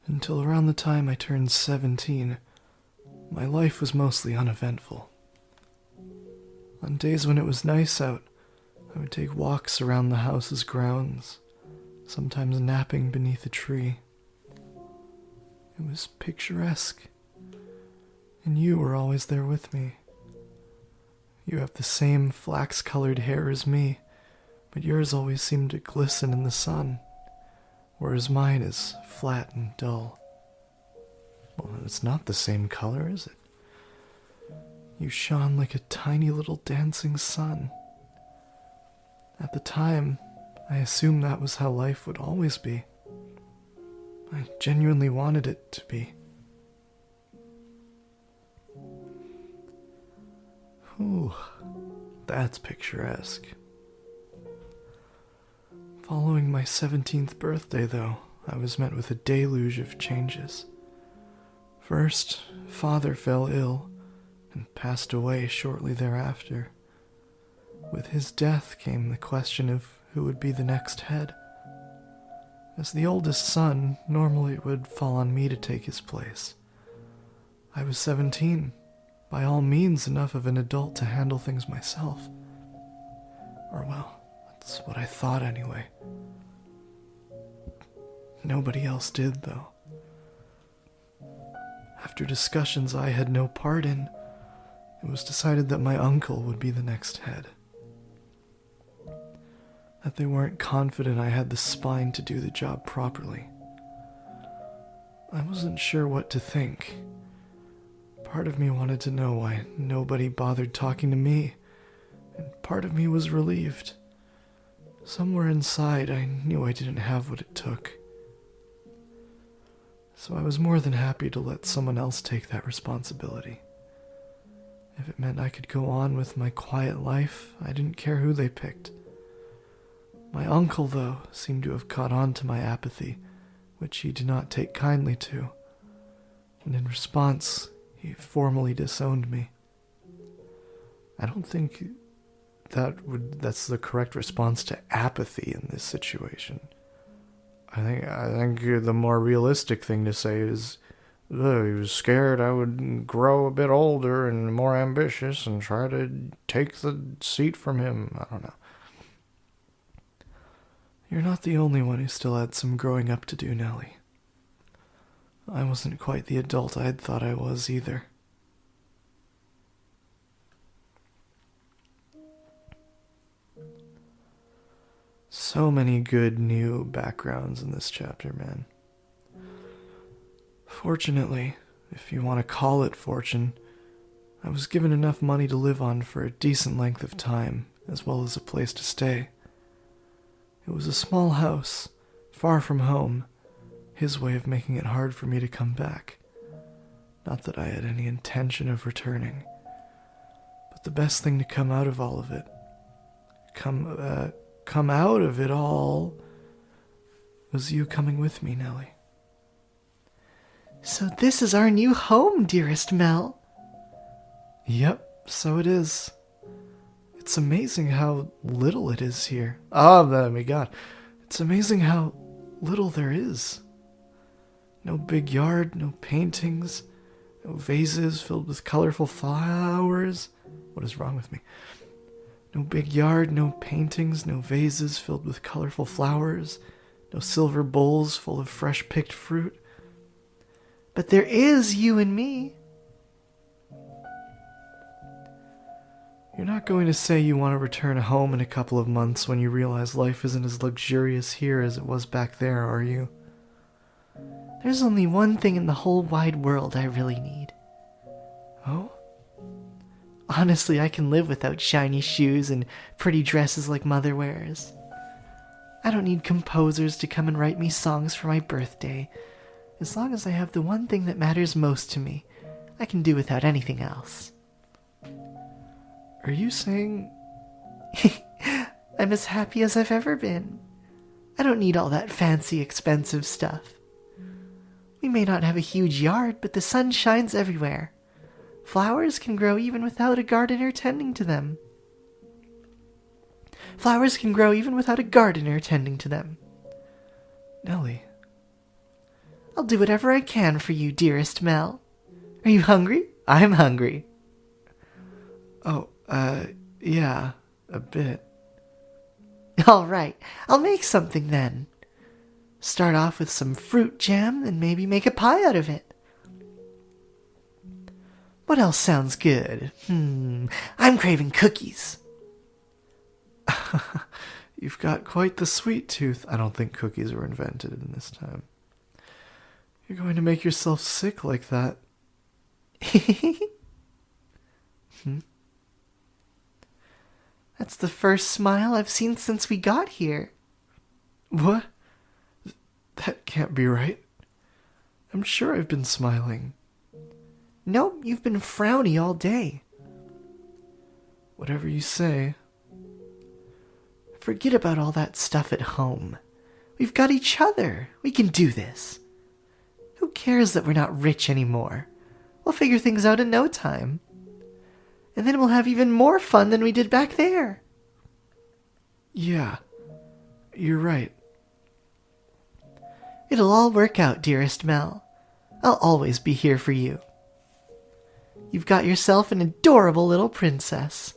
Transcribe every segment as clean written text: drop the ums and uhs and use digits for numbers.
Until around the time I turned 17, my life was mostly uneventful. On days when it was nice out, I would take walks around the house's grounds, sometimes napping beneath a tree. It was picturesque, and you were always there with me. You have the same flax-colored hair as me, but yours always seemed to glisten in the sun, whereas mine is flat and dull. Well, it's not the same color, is it? You shone like a tiny little dancing sun. At the time, I assumed that was how life would always be. I genuinely wanted it to be. Ooh, that's picturesque. Following my 17th birthday, though, I was met with a deluge of changes. First, Father fell ill and passed away shortly thereafter. With his death came the question of who would be the next head. As the oldest son, normally it would fall on me to take his place. I was 17, by all means enough of an adult to handle things myself. Or well, that's what I thought anyway. Nobody else did, though. After discussions I had no part in, it was decided that my uncle would be the next head. That they weren't confident I had the spine to do the job properly. I wasn't sure what to think. Part of me wanted to know why nobody bothered talking to me, and part of me was relieved. Somewhere inside, I knew I didn't have what it took. So I was more than happy to let someone else take that responsibility. If it meant I could go on with my quiet life, I didn't care who they picked. My uncle, though, seemed to have caught on to my apathy, which he did not take kindly to, and in response, he formally disowned me. I don't think that's the correct response to apathy in this situation. I think the more realistic thing to say is, he was scared I would grow a bit older and more ambitious and try to take the seat from him. I don't know. You're not the only one who still had some growing up to do, Nellie. I wasn't quite the adult I'd thought I was either. So many good new backgrounds in this chapter, man. Fortunately, if you want to call it fortune, I was given enough money to live on for a decent length of time, as well as a place to stay. It was a small house, far from home, his way of making it hard for me to come back. Not that I had any intention of returning, but the best thing to come out of all of it, come out of it all, was you coming with me, Nellie. So this is our new home, dearest Mel. Yep, so it is. It's amazing how little it is here. Oh, my God. It's amazing how little there is. No big yard, no paintings, no vases filled with colorful flowers. What is wrong with me? No big yard, no paintings, no vases filled with colorful flowers, no silver bowls full of fresh-picked fruit. But there is you and me. You're not going to say you want to return home in a couple of months when you realize life isn't as luxurious here as it was back there, are you? There's only one thing in the whole wide world I really need. Oh? Honestly, I can live without shiny shoes and pretty dresses like Mother wears. I don't need composers to come and write me songs for my birthday. As long as I have the one thing that matters most to me, I can do without anything else. Are you saying... I'm as happy as I've ever been. I don't need all that fancy, expensive stuff. We may not have a huge yard, but the sun shines everywhere. Flowers can grow even without a gardener tending to them. Nellie, I'll do whatever I can for you, dearest Mel. Are you hungry? I'm hungry. Oh, yeah, a bit. All right, I'll make something then. Start off with some fruit jam and maybe make a pie out of it. What else sounds good? I'm craving cookies. You've got quite the sweet tooth. I don't think cookies were invented in this time. You're going to make yourself sick like that. That's the first smile I've seen since we got here. What? That can't be right. I'm sure I've been smiling. Nope, you've been frowny all day. Whatever you say. Forget about all that stuff at home. We've got each other. We can do this. Who cares that we're not rich anymore? We'll figure things out in no time. And then we'll have even more fun than we did back there. Yeah, you're right. It'll all work out, dearest Mel. I'll always be here for you. You've got yourself an adorable little princess.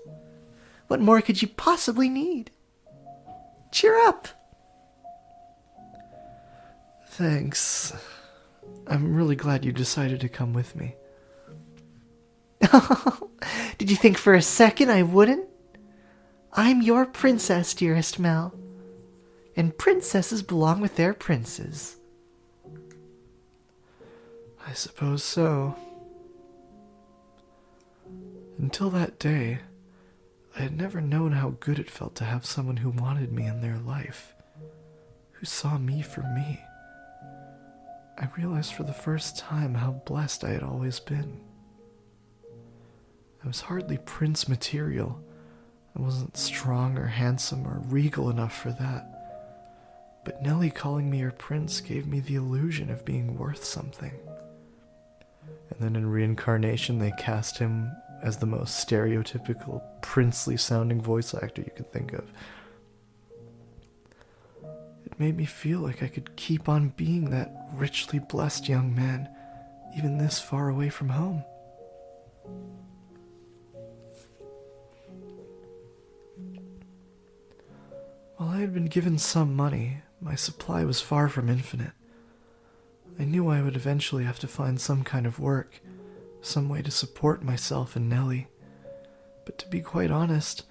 What more could you possibly need? Cheer up. Thanks. I'm really glad you decided to come with me. Did you think for a second I wouldn't? I'm your princess, dearest Mel. And princesses belong with their princes. I suppose so. Until that day, I had never known how good it felt to have someone who wanted me in their life, who saw me for me. I realized for the first time how blessed I had always been. I was hardly prince material. I wasn't strong or handsome or regal enough for that. But Nellie calling me her prince gave me the illusion of being worth something. And then in reincarnation, they cast him as the most stereotypical, princely-sounding voice actor you could think of. It made me feel like I could keep on being that richly blessed young man, even this far away from home. While I had been given some money, my supply was far from infinite. I knew I would eventually have to find some kind of work, some way to support myself and Nellie. But to be quite honest,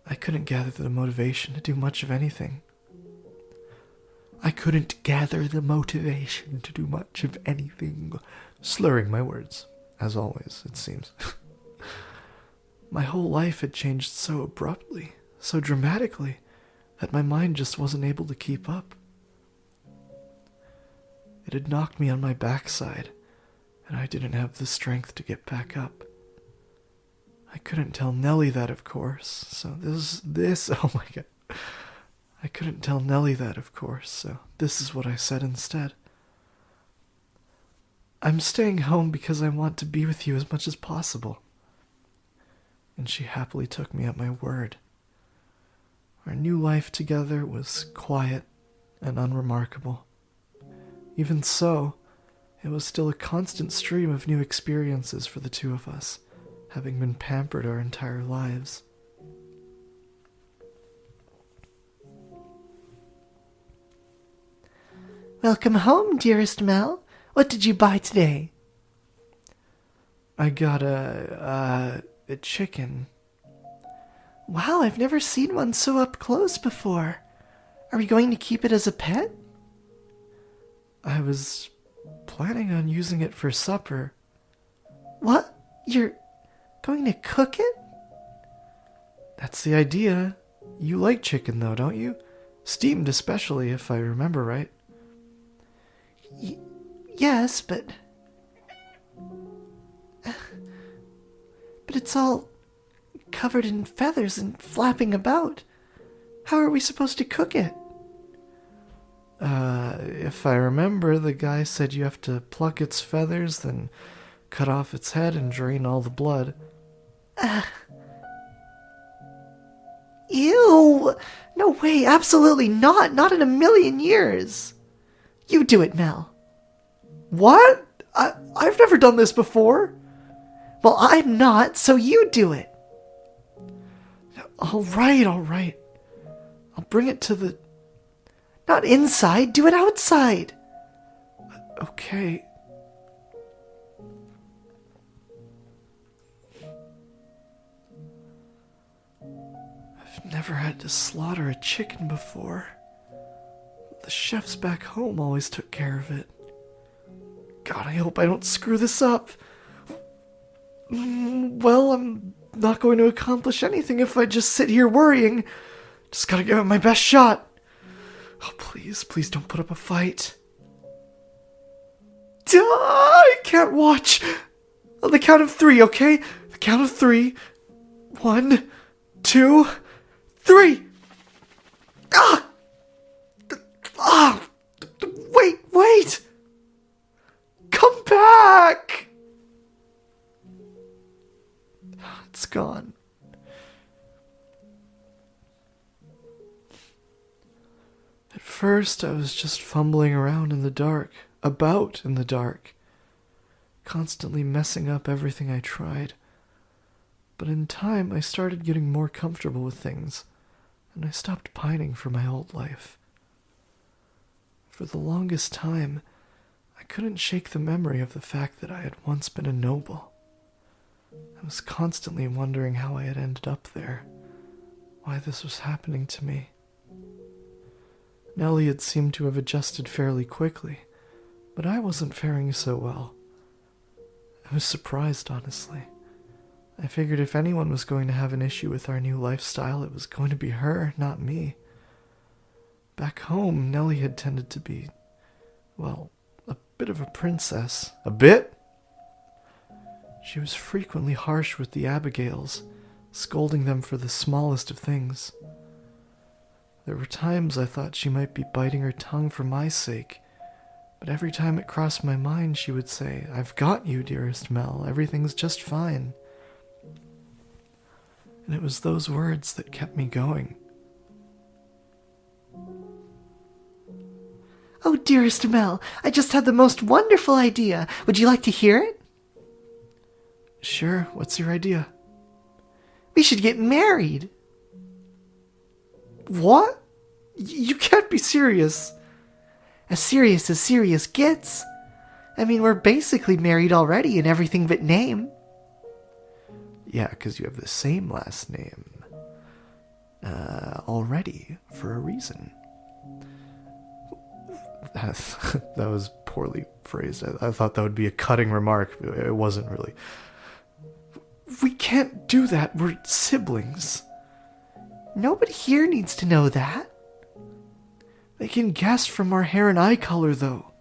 I couldn't gather the motivation to do much of anything. Slurring my words, as always, it seems. My whole life had changed so abruptly, so dramatically, that my mind just wasn't able to keep up. It had knocked me on my backside, and I didn't have the strength to get back up. I couldn't tell Nellie that, of course, oh my god. I couldn't tell Nellie that, of course, so this is what I said instead. I'm staying home because I want to be with you as much as possible. And she happily took me at my word. Our new life together was quiet and unremarkable. Even so, it was still a constant stream of new experiences for the two of us, having been pampered our entire lives. Welcome home, dearest Mel. What did you buy today? I got a chicken. Wow, I've never seen one so up close before. Are we going to keep it as a pet? I was planning on using it for supper. What? You're going to cook it? That's the idea. You like chicken, though, don't you? Steamed especially, if I remember right. Yes, but it's all covered in feathers and flapping about. How are we supposed to cook it? If I remember, the guy said you have to pluck its feathers, then cut off its head and drain all the blood. Ew! No way, absolutely not! Not in a million years! You do it, Mel. What? I've never done this before. Well, I'm not, so you do it. All right. I'll bring it to the... Not inside, do it outside. Okay. I've never had to slaughter a chicken before. The chefs back home always took care of it. God, I hope I don't screw this up. Well, I'm not going to accomplish anything if I just sit here worrying. Just gotta give it my best shot. Oh, please don't put up a fight. I can't watch. On the count of 3, okay? The count of 3. 1, 2, 3. Ah! Ah! Wait! Come back! It's gone. At first, I was just fumbling around in the dark, about in the dark, constantly messing up everything I tried. But in time, I started getting more comfortable with things, and I stopped pining for my old life. For the longest time, I couldn't shake the memory of the fact that I had once been a noble. I was constantly wondering how I had ended up there, why this was happening to me. Nellie had seemed to have adjusted fairly quickly, but I wasn't faring so well. I was surprised, honestly. I figured if anyone was going to have an issue with our new lifestyle, it was going to be her, not me. Back home, Nellie had tended to be, well, a bit of a princess. A bit? She was frequently harsh with the Abigails, scolding them for the smallest of things. There were times I thought she might be biting her tongue for my sake, but every time it crossed my mind, she would say, "I've got you, dearest Mel. Everything's just fine." And it was those words that kept me going. Oh, dearest Mel, I just had the most wonderful idea. Would you like to hear it? Sure, what's your idea? We should get married. What? You can't be serious. As serious gets. I mean, we're basically married already in everything but name. Yeah, because you have the same last name. Already, for a reason. That was poorly phrased. I thought that would be a cutting remark. It wasn't really. We can't do that. We're siblings. Nobody here needs to know that. They can guess from our hair and eye color, though.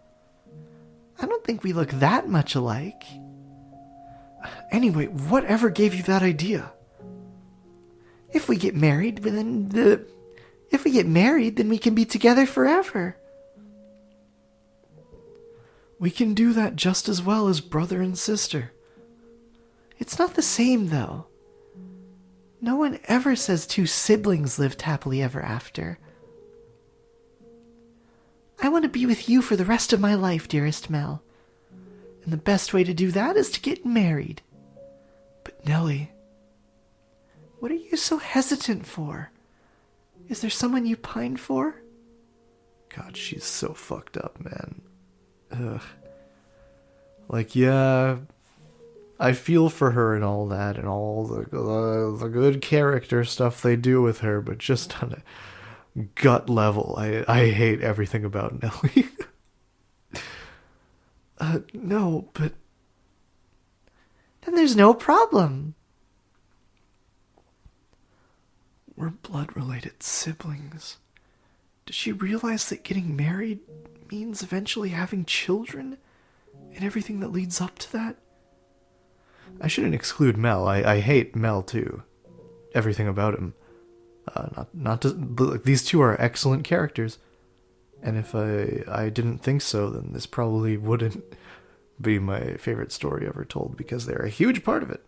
I don't think we look that much alike. Anyway, whatever gave you that idea? If we get married, then we can be together forever. We can do that just as well as brother and sister. It's not the same, though. No one ever says two siblings lived happily ever after. I want to be with you for the rest of my life, dearest Mel. And the best way to do that is to get married. But Nellie... What are you so hesitant for? Is there someone you pine for? God, she's so fucked up, man. Ugh. Like, yeah, I feel for her and all that, and all the good character stuff they do with her, but just on a gut level, I hate everything about Nellie. No, but... Then there's no problem. We're blood-related siblings. Does she realize that getting married means eventually having children? And everything that leads up to that? I shouldn't exclude Mel. I hate Mel, too. Everything about him. These two are excellent characters. And if I didn't think so, then this probably wouldn't be my favorite story ever told, because they're a huge part of it.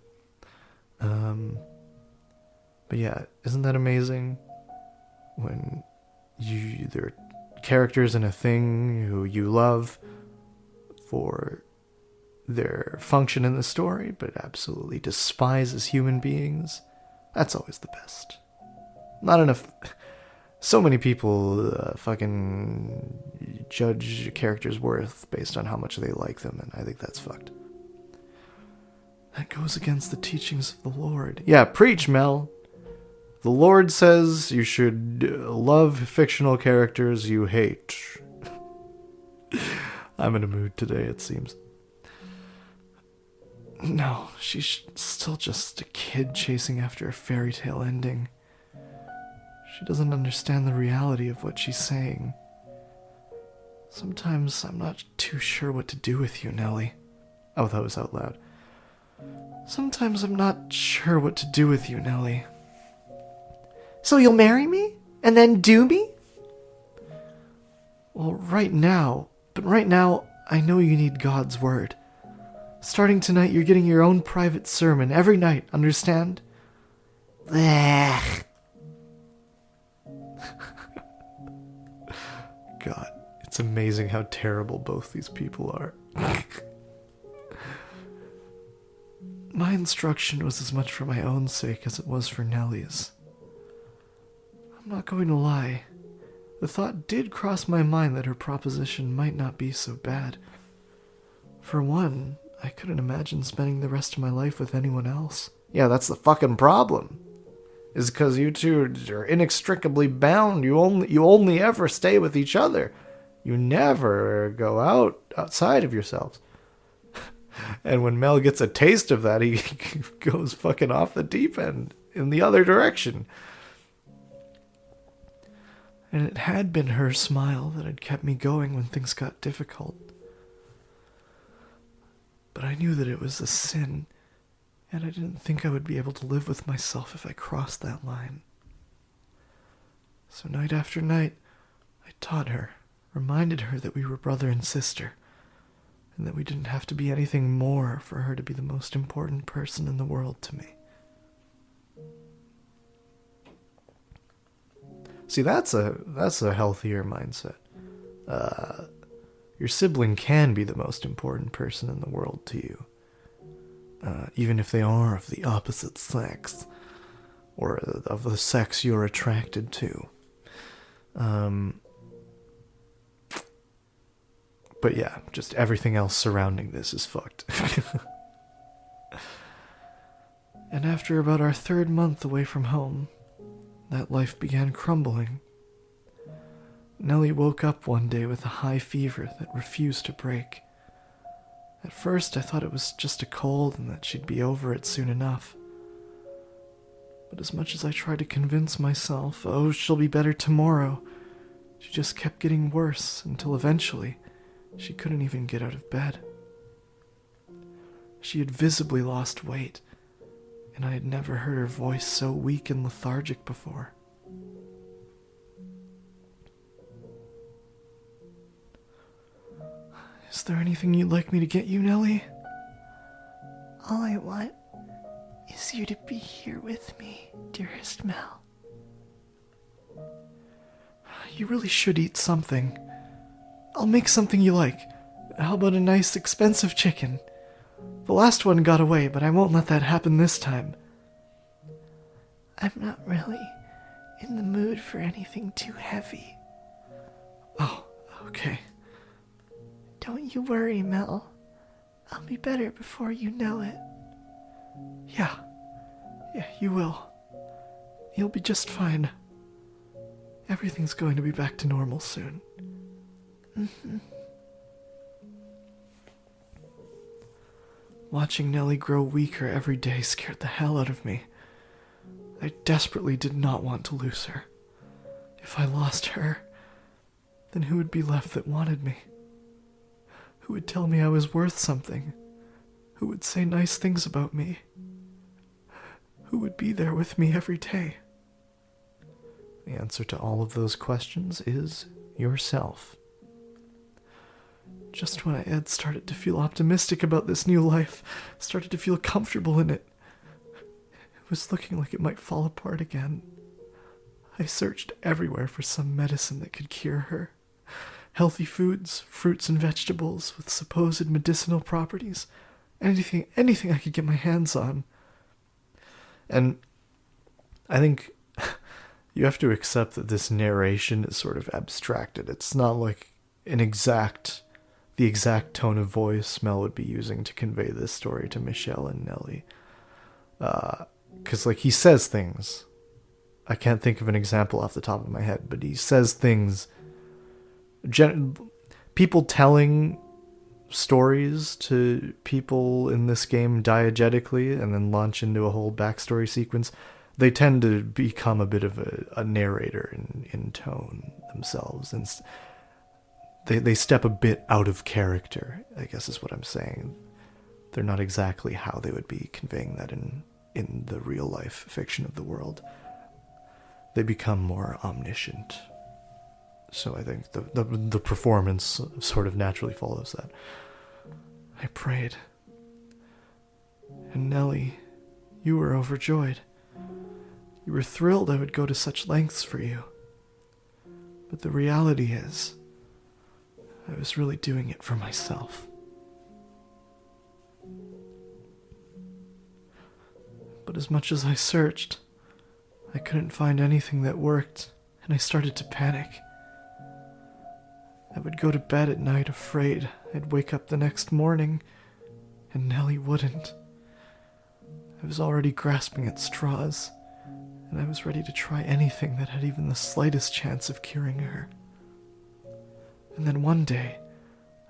But yeah, isn't that amazing? When there are characters in a thing who you love, for their function in the story, but absolutely despise as human beings, that's always the best. Not enough. So many people fucking judge a character's worth based on how much they like them, and I think that's fucked. That goes against the teachings of the Lord. Yeah, preach, Mel. The Lord says you should love fictional characters you hate. I'm in a mood today, it seems. No, she's still just a kid chasing after a fairy tale ending. She doesn't understand the reality of what she's saying. Sometimes I'm not too sure what to do with you, Nellie. Oh, that was out loud. Sometimes I'm not sure what to do with you, Nellie. So you'll marry me? And then do me? Well, right now, I know you need God's word. Starting tonight, you're getting your own private sermon every night, understand? Ugh. God, it's amazing how terrible both these people are. My instruction was as much for my own sake as it was for Nellie's. I'm not going to lie. The thought did cross my mind that her proposition might not be so bad. For one, I couldn't imagine spending the rest of my life with anyone else. Yeah, that's the fucking problem. Is because you two are inextricably bound. You only ever stay with each other. You never go outside of yourselves. And when Mel gets a taste of that, he goes fucking off the deep end in the other direction. And it had been her smile that had kept me going when things got difficult. But I knew that it was a sin, and I didn't think I would be able to live with myself if I crossed that line. So night after night, I taught her, reminded her that we were brother and sister, and that we didn't have to be anything more for her to be the most important person in the world to me. See, that's a healthier mindset. Your sibling can be the most important person in the world to you, even if they are of the opposite sex, or of the sex you're attracted to. But yeah, just everything else surrounding this is fucked. And after about our 3rd month away from home, that life began crumbling. Nellie woke up one day with a high fever that refused to break. At first, I thought it was just a cold and that she'd be over it soon enough. But as much as I tried to convince myself, oh, she'll be better tomorrow, she just kept getting worse until eventually she couldn't even get out of bed. She had visibly lost weight, and I had never heard her voice so weak and lethargic before. Is there anything you'd like me to get you, Nellie? All I want is you to be here with me, dearest Mel. You really should eat something. I'll make something you like. How about a nice, expensive chicken? The last one got away, but I won't let that happen this time. I'm not really in the mood for anything too heavy. Oh, okay. Don't you worry, Mel. I'll be better before you know it. Yeah, you will. You'll be just fine. Everything's going to be back to normal soon. Mm-hmm. Watching Nellie grow weaker every day scared the hell out of me. I desperately did not want to lose her. If I lost her, then who would be left that wanted me? Who would tell me I was worth something? Who would say nice things about me? Who would be there with me every day? The answer to all of those questions is yourself. Just when I had started to feel optimistic about this new life, started to feel comfortable in it, it was looking like it might fall apart again. I searched everywhere for some medicine that could cure her, healthy foods, fruits and vegetables with supposed medicinal properties. Anything I could get my hands on. And I think you have to accept that this narration is sort of abstracted. It's not like the exact tone of voice Mel would be using to convey this story to Michelle and Nellie. Because, he says things. I can't think of an example off the top of my head, but he says things. People telling stories to people in this game diegetically and then launch into a whole backstory sequence, they tend to become a bit of a narrator in tone themselves. And they step a bit out of character, I guess is what I'm saying. They're not exactly how they would be conveying that in the real life fiction of the world. They become more omniscient. So I think the performance sort of naturally follows that. I prayed. And Nellie, you were overjoyed. You were thrilled I would go to such lengths for you. But the reality is, I was really doing it for myself. But as much as I searched, I couldn't find anything that worked, and I started to panic. I would go to bed at night afraid I'd wake up the next morning, and Nellie wouldn't. I was already grasping at straws, and I was ready to try anything that had even the slightest chance of curing her. And then one day,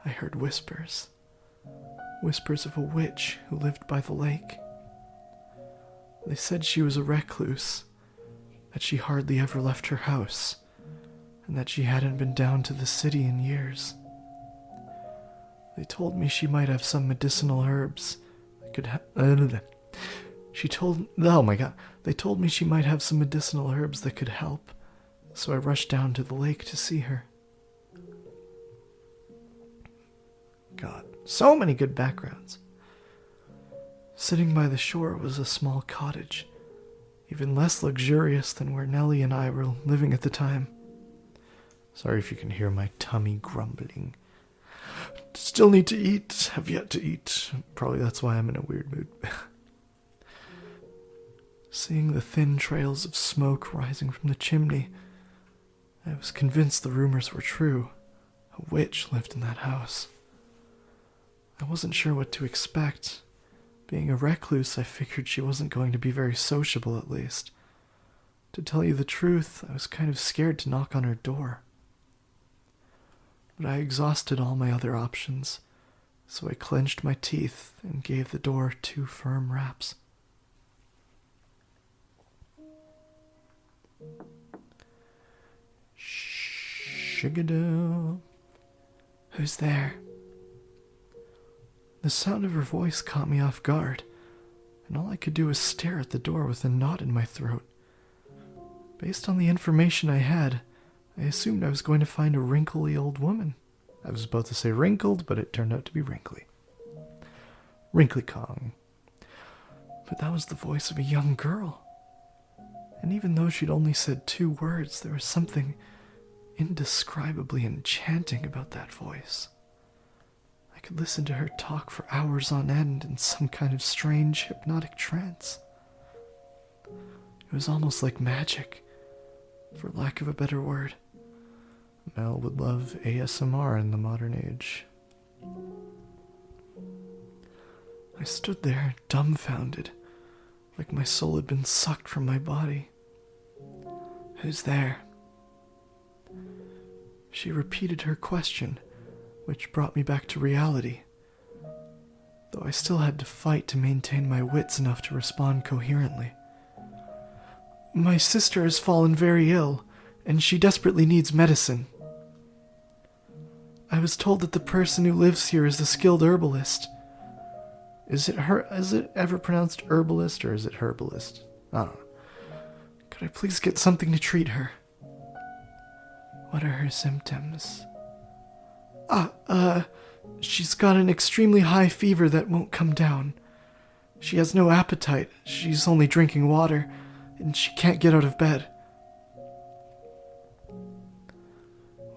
I heard whispers. Whispers of a witch who lived by the lake. They said she was a recluse, that she hardly ever left her house, and that she hadn't been down to the city in years. They told me she might have some medicinal herbs that could They told me she might have some medicinal herbs that could help, so I rushed down to the lake to see her. God, so many good backgrounds. Sitting by the shore was a small cottage, even less luxurious than where Nellie and I were living at the time. Sorry if you can hear my tummy grumbling. Still need to eat, have yet to eat. Probably that's why I'm in a weird mood. Seeing the thin trails of smoke rising from the chimney, I was convinced the rumors were true. A witch lived in that house. I wasn't sure what to expect. Being a recluse, I figured she wasn't going to be very sociable, at least. To tell you the truth, I was kind of scared to knock on her door. But I exhausted all my other options, so I clenched my teeth and gave the door 2 firm raps. Shigadoo. Who's there? The sound of her voice caught me off guard, and all I could do was stare at the door with a knot in my throat. Based on the information I had, I assumed I was going to find a wrinkly old woman. I was about to say wrinkled, but it turned out to be wrinkly. Wrinkly Kong. But that was the voice of a young girl. And even though she'd only said 2 words, there was something indescribably enchanting about that voice. I could listen to her talk for hours on end in some kind of strange hypnotic trance. It was almost like magic, for lack of a better word. Mel would love ASMR in the modern age. I stood there, dumbfounded, like my soul had been sucked from my body. Who's there? She repeated her question, which brought me back to reality, though I still had to fight to maintain my wits enough to respond coherently. My sister has fallen very ill, and she desperately needs medicine. I was told that the person who lives here is a skilled herbalist. Is it ever pronounced herbalist or is it herbalist? I don't know. Could I please get something to treat her? What are her symptoms? She's got an extremely high fever that won't come down. She has no appetite, she's only drinking water, and she can't get out of bed.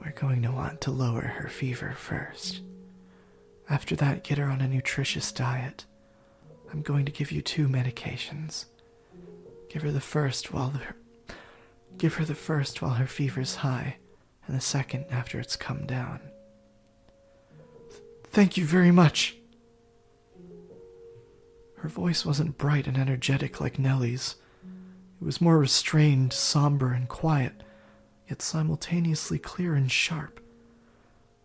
We're going to want to lower her fever first. After that, get her on a nutritious diet. I'm going to give you 2 medications. Give her the first while her fever's high, and the second after it's come down. Thank you very much. Her voice wasn't bright and energetic like Nellie's. It was more restrained, somber, and quiet, yet simultaneously clear and sharp.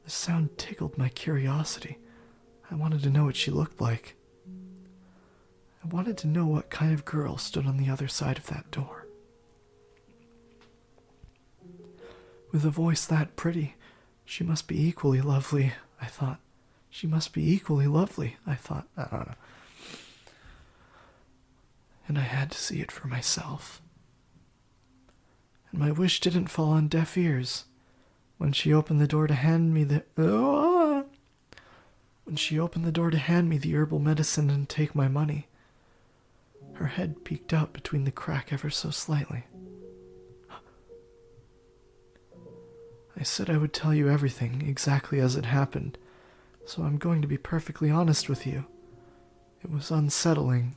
The sound tickled my curiosity. I wanted to know what she looked like. I wanted to know what kind of girl stood on the other side of that door. With a voice that pretty, she must be equally lovely, I thought. She must be equally lovely, I thought. I don't know. And I had to see it for myself. And my wish didn't fall on deaf ears. When she opened the door to hand me the herbal medicine and take my money, her head peeked out between the crack ever so slightly. I said I would tell you everything exactly as it happened, so I'm going to be perfectly honest with you. It was unsettling.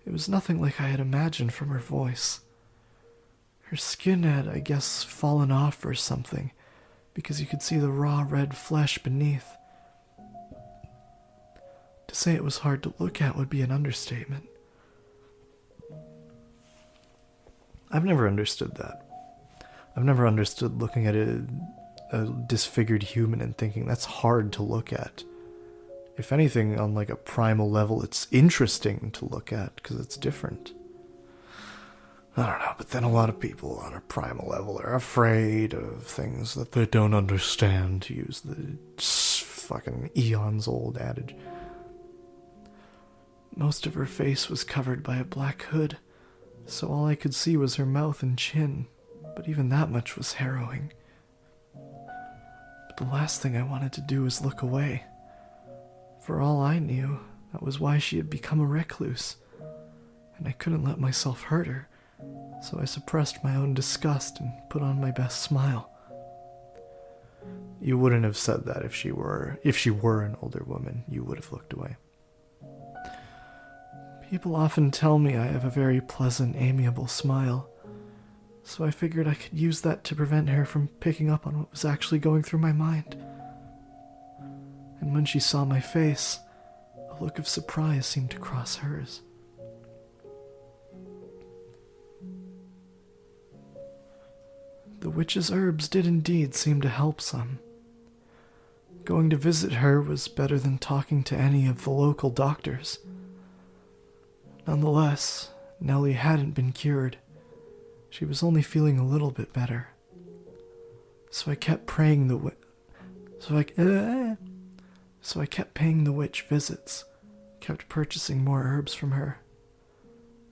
It was nothing like I had imagined from her voice. Her skin had, I guess, fallen off or something, because you could see the raw red flesh beneath. To say it was hard to look at would be an understatement. I've never understood that. I've never understood looking at a disfigured human and thinking that's hard to look at. If anything, on like a primal level, it's interesting to look at because it's different. I don't know, but then a lot of people on a primal level are afraid of things that they don't understand, to use the fucking eons old adage. Most of her face was covered by a black hood, so all I could see was her mouth and chin, but even that much was harrowing. But the last thing I wanted to do was look away. For all I knew, that was why she had become a recluse, and I couldn't let myself hurt her, so I suppressed my own disgust and put on my best smile. You wouldn't have said that if she were an older woman. You would have looked away. People often tell me I have a very pleasant, amiable smile, so I figured I could use that to prevent her from picking up on what was actually going through my mind. And when she saw my face, a look of surprise seemed to cross hers. The witch's herbs did indeed seem to help some. Going to visit her was better than talking to any of the local doctors. Nonetheless, Nellie hadn't been cured. She was only feeling a little bit better. So I kept paying the witch visits, kept purchasing more herbs from her.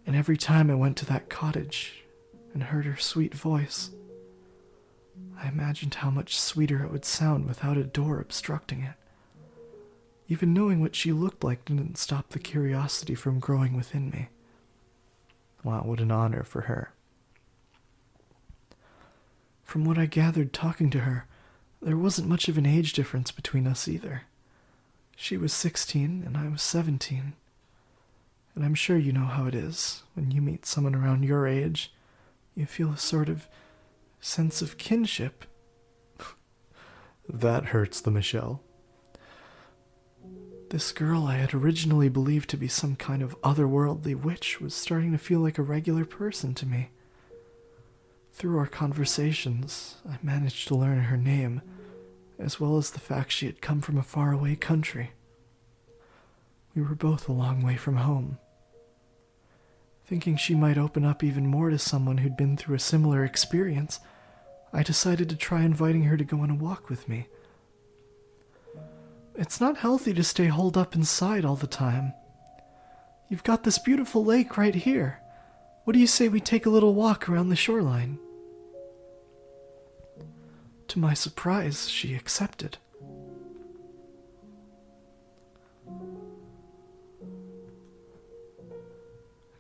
And every time I went to that cottage and heard her sweet voice, I imagined how much sweeter it would sound without a door obstructing it. Even knowing what she looked like didn't stop the curiosity from growing within me. Wow, what an honor for her. From what I gathered talking to her, there wasn't much of an age difference between us either. She was 16 and I was 17. And I'm sure you know how it is. When you meet someone around your age, you feel a sort of sense of kinship. That hurts the Michelle. This girl I had originally believed to be some kind of otherworldly witch was starting to feel like a regular person to me. Through our conversations, I managed to learn her name, as well as the fact she had come from a faraway country. We were both a long way from home. Thinking she might open up even more to someone who'd been through a similar experience, I decided to try inviting her to go on a walk with me. It's not healthy to stay holed up inside all the time. You've got this beautiful lake right here. What do you say we take a little walk around the shoreline? To my surprise, she accepted.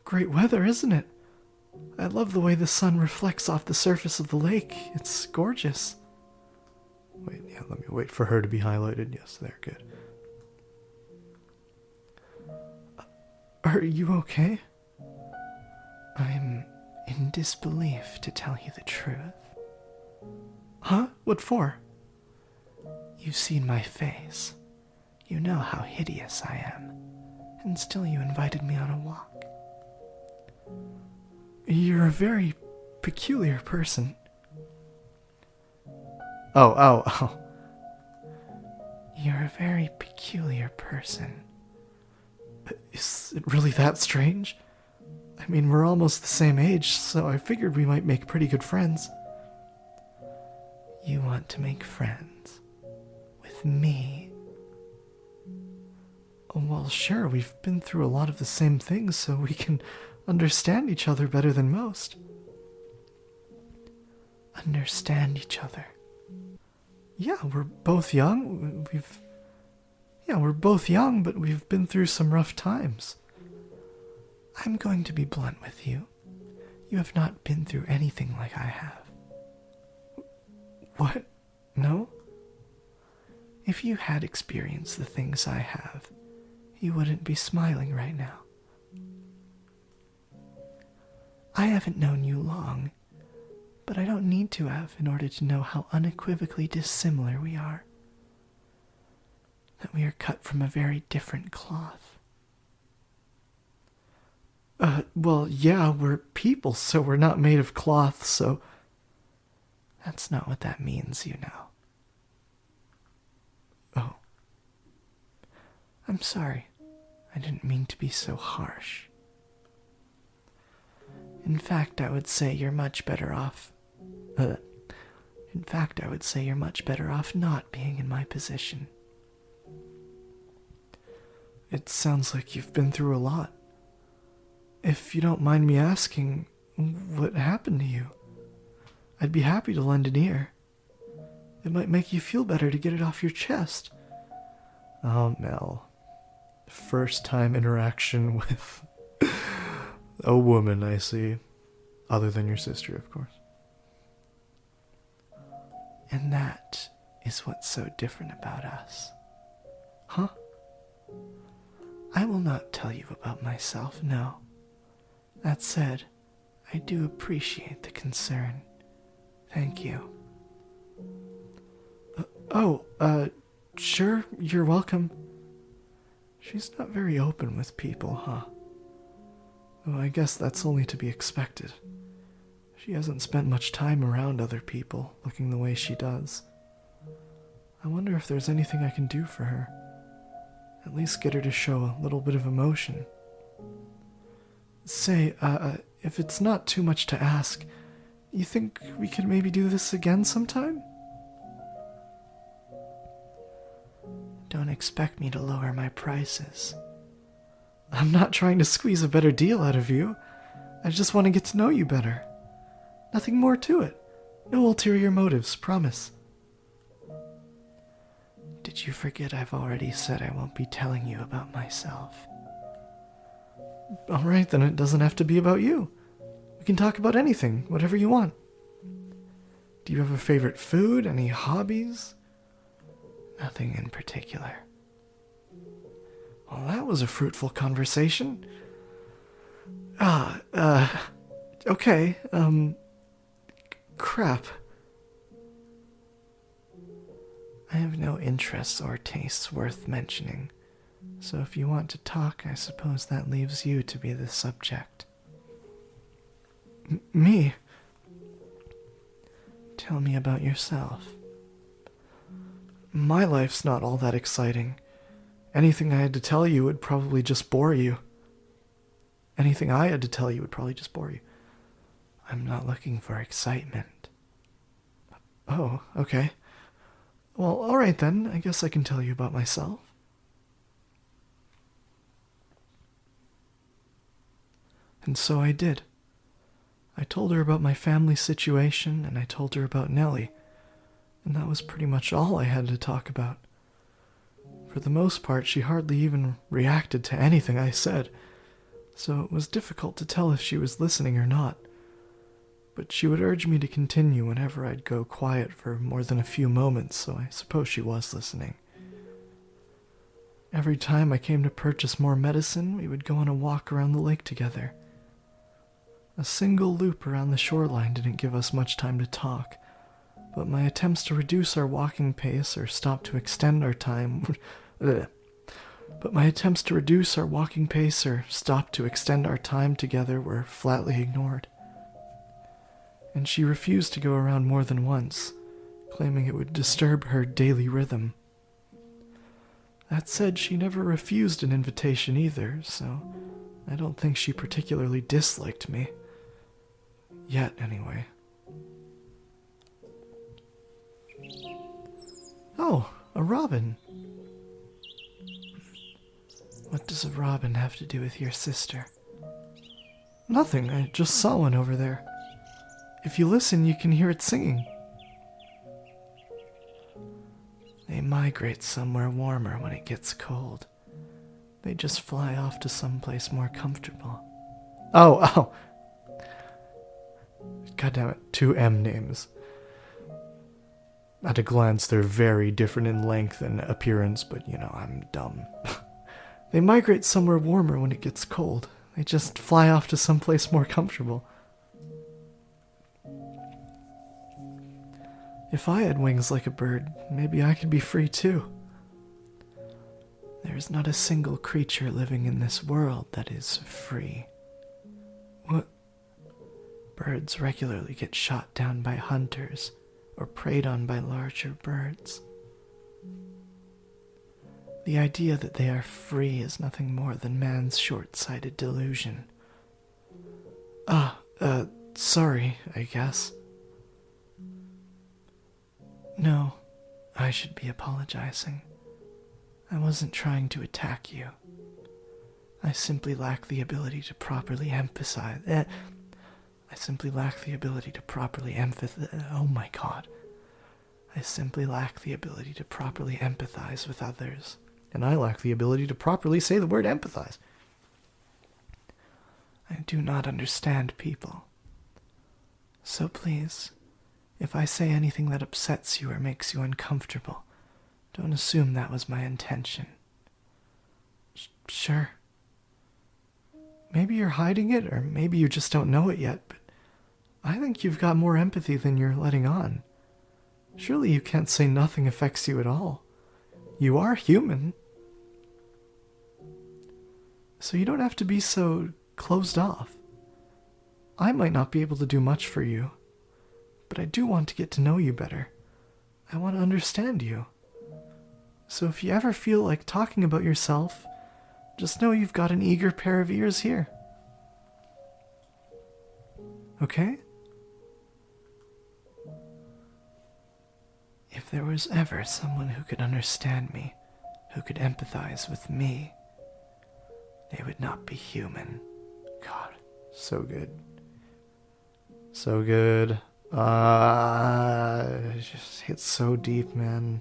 Great weather, isn't it? I love the way the sun reflects off the surface of the lake. It's gorgeous. Let me wait for her to be highlighted. Yes, there, good. Are you okay? I'm in disbelief, to tell you the truth. Huh? What for? You've seen my face. You know how hideous I am. And still you invited me on a walk. You're a very peculiar person. Oh. You're a very peculiar person. Is it really that strange? I mean, we're almost the same age, so I figured we might make pretty good friends. You want to make friends? With me? Well, sure, we've been through a lot of the same things, so we can understand each other better than most. Understand each other? Yeah, we're both young. We're both young, but we've been through some rough times. I'm going to be blunt with you. You have not been through anything like I have. What? No? If you had experienced the things I have, you wouldn't be smiling right now. I haven't known you long, but I don't need to have in order to know how unequivocally dissimilar we are. That we are cut from a very different cloth. Well, yeah, we're people, so we're not made of cloth, so... That's not what that means, you know. Oh. I'm sorry. I didn't mean to be so harsh. In fact, I would say you're much better off... not being in my position. It sounds like you've been through a lot. If you don't mind me asking, what happened to you? I'd be happy to lend an ear. It might make you feel better to get it off your chest. Oh, Mel. First time interaction with a woman, I see. Other than your sister, of course. And that is what's so different about us. Huh? I will not tell you about myself, no. That said, I do appreciate the concern. Thank you. Sure, you're welcome. She's not very open with people, huh? Oh, I guess that's only to be expected. She hasn't spent much time around other people, looking the way she does. I wonder if there's anything I can do for her. At least get her to show a little bit of emotion. Say, if it's not too much to ask, you think we could maybe do this again sometime? Don't expect me to lower my prices. I'm not trying to squeeze a better deal out of you. I just want to get to know you better. Nothing more to it. No ulterior motives, promise. Did you forget I've already said I won't be telling you about myself? Alright, then it doesn't have to be about you. We can talk about anything, whatever you want. Do you have a favorite food? Any hobbies? Nothing in particular. Well, that was a fruitful conversation. Okay, crap. I have no interests or tastes worth mentioning, so if you want to talk, I suppose that leaves you to be the subject. Me? Tell me about yourself. My life's not all that exciting. Anything I had to tell you would probably just bore you. Anything I had to tell you would probably just bore you. I'm not looking for excitement. Oh, okay. Well, alright then. I guess I can tell you about myself. And so I did. I told her about my family situation, and I told her about Nellie. And that was pretty much all I had to talk about. For the most part, she hardly even reacted to anything I said, so it was difficult to tell if she was listening or not. but she would urge me to continue whenever I'd go quiet for more than a few moments, so I suppose she was listening. Every time I came to purchase more medicine, we would go on a walk around the lake together. A single loop around the shoreline didn't give us much time to talk, but my attempts to reduce our walking pace or stop to extend our time together were flatly ignored. And she refused to go around more than once, claiming it would disturb her daily rhythm. That said, she never refused an invitation either, so I don't think she particularly disliked me. Yet, anyway. Oh, a robin. What does a robin have to do with your sister? Nothing, I just saw one over there. If you listen, you can hear it singing. They migrate somewhere warmer when it gets cold. They just fly off to someplace more comfortable. Oh. God damn it, 2 M names. At a glance, they're very different in length and appearance, but I'm dumb. They migrate somewhere warmer when it gets cold. They just fly off to someplace more comfortable. If I had wings like a bird, maybe I could be free too. There's not a single creature living in this world that is free. What? Birds regularly get shot down by hunters or preyed on by larger birds. The idea that they are free is nothing more than man's short-sighted delusion. Sorry, I guess. No, I should be apologizing. I wasn't trying to attack you. I simply lack the ability to properly emphasize. I simply lack the ability to properly Oh my god. I simply lack the ability to properly empathize with others. And I lack the ability to properly say the word empathize. I do not understand people. So please, if I say anything that upsets you or makes you uncomfortable, don't assume that was my intention. Sure. Maybe you're hiding it, or maybe you just don't know it yet, but I think you've got more empathy than you're letting on. Surely you can't say nothing affects you at all. You are human. So you don't have to be so closed off. I might not be able to do much for you, but I do want to get to know you better. I want to understand you. So if you ever feel like talking about yourself, just know you've got an eager pair of ears here. Okay? If there was ever someone who could understand me, who could empathize with me, they would not be human. God, so good. So good. It just hits so deep, man.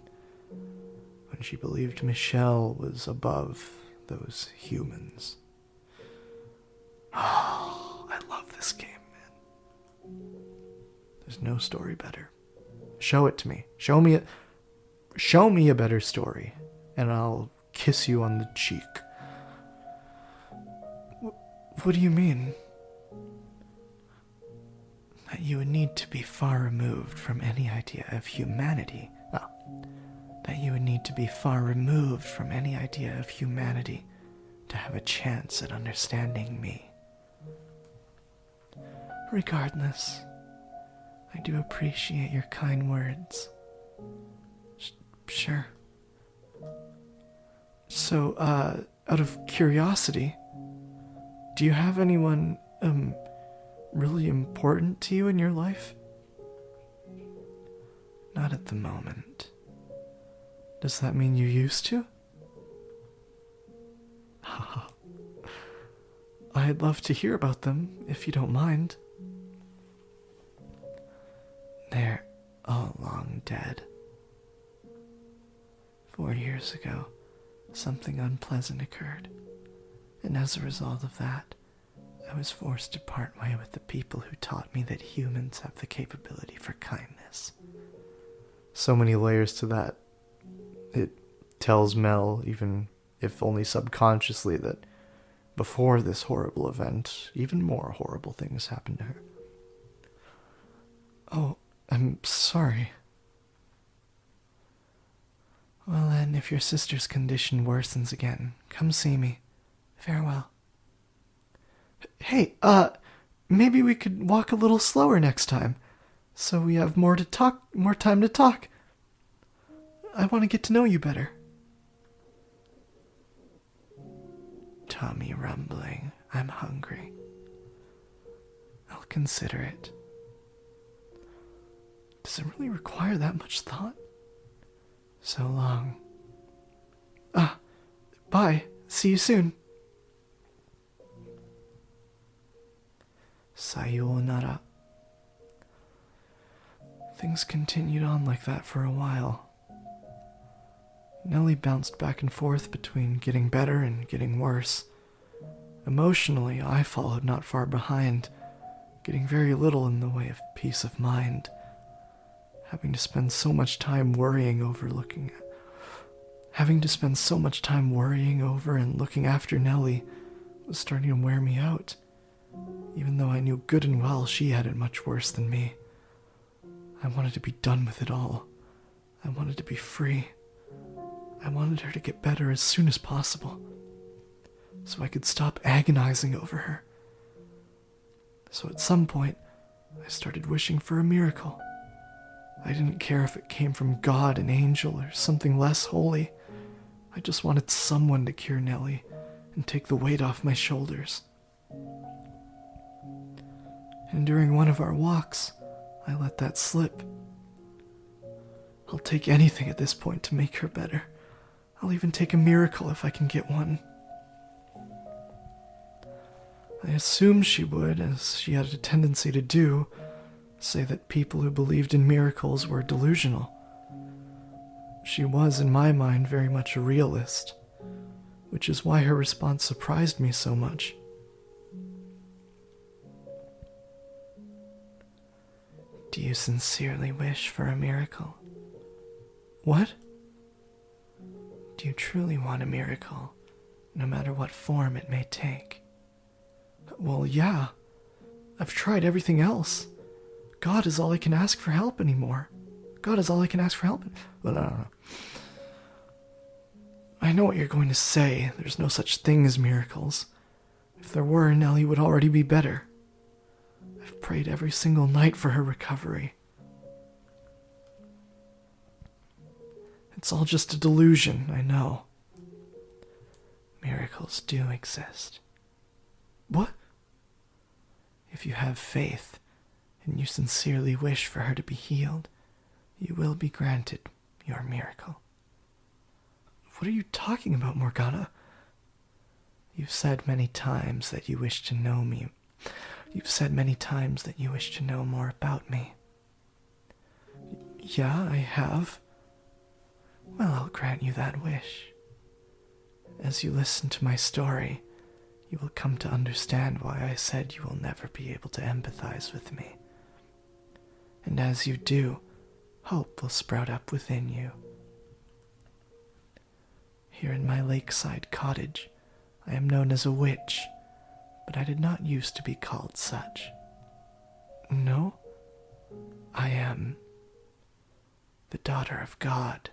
When she believed Michelle was above those humans. Oh, I love this game, man. There's no story better. Show it to me. Show me a better story, and I'll kiss you on the cheek. What do you mean? That you would need to be far removed from any idea of humanity. That you would need to be far removed from any idea of humanity to have a chance at understanding me. Regardless, I do appreciate your kind words. Sure. So, out of curiosity, do you have anyone, really important to you in your life? Not at the moment. Does that mean you used to? I'd love to hear about them, if you don't mind. They're all long dead. 4 years ago, something unpleasant occurred, and as a result of that, I was forced to part way with the people who taught me that humans have the capability for kindness. So many layers to that. It tells Mel, even if only subconsciously, that before this horrible event, even more horrible things happened to her. Oh, I'm sorry. Well then, if your sister's condition worsens again, come see me. Farewell. Hey, maybe we could walk a little slower next time, so we have more time to talk. I want to get to know you better. Tummy rumbling. I'm hungry. I'll consider it. Does it really require that much thought? So long. Bye. See you soon. Sayonara. Things continued on like that for a while. Nellie bounced back and forth between getting better and getting worse. Emotionally, I followed not far behind, getting very little in the way of peace of mind. Having to spend so much time worrying over and looking after Nellie was starting to wear me out, even though I knew good and well she had it much worse than me. I wanted to be done with it all. I wanted to be free. I wanted her to get better as soon as possible, so I could stop agonizing over her. So at some point, I started wishing for a miracle. I didn't care if it came from God, an angel, or something less holy. I just wanted someone to cure Nellie and take the weight off my shoulders. And during one of our walks, I let that slip. I'll take anything at this point to make her better. I'll even take a miracle if I can get one. I assumed she would, as she had a tendency to do, say that people who believed in miracles were delusional. She was, in my mind, very much a realist, which is why her response surprised me so much. Do you sincerely wish for a miracle? What? Do you truly want a miracle, no matter what form it may take? Well, yeah. I've tried everything else. God is all I can ask for help anymore. God is all I can ask for help. Well, I don't know. I know what you're going to say. There's no such thing as miracles. If there were, Nellie would already be better. I've prayed every single night for her recovery. It's all just a delusion, I know. Miracles do exist. What? If you have faith, and you sincerely wish for her to be healed, you will be granted your miracle. What are you talking about, Morgana? You've said many times that you wish to know me. You've said many times that you wish to know more about me. Yeah, I have. Well, I'll grant you that wish. As you listen to my story, you will come to understand why I said you will never be able to empathize with me. And as you do, hope will sprout up within you. Here in my lakeside cottage, I am known as a witch, but I did not used to be called such. No, I am the daughter of God.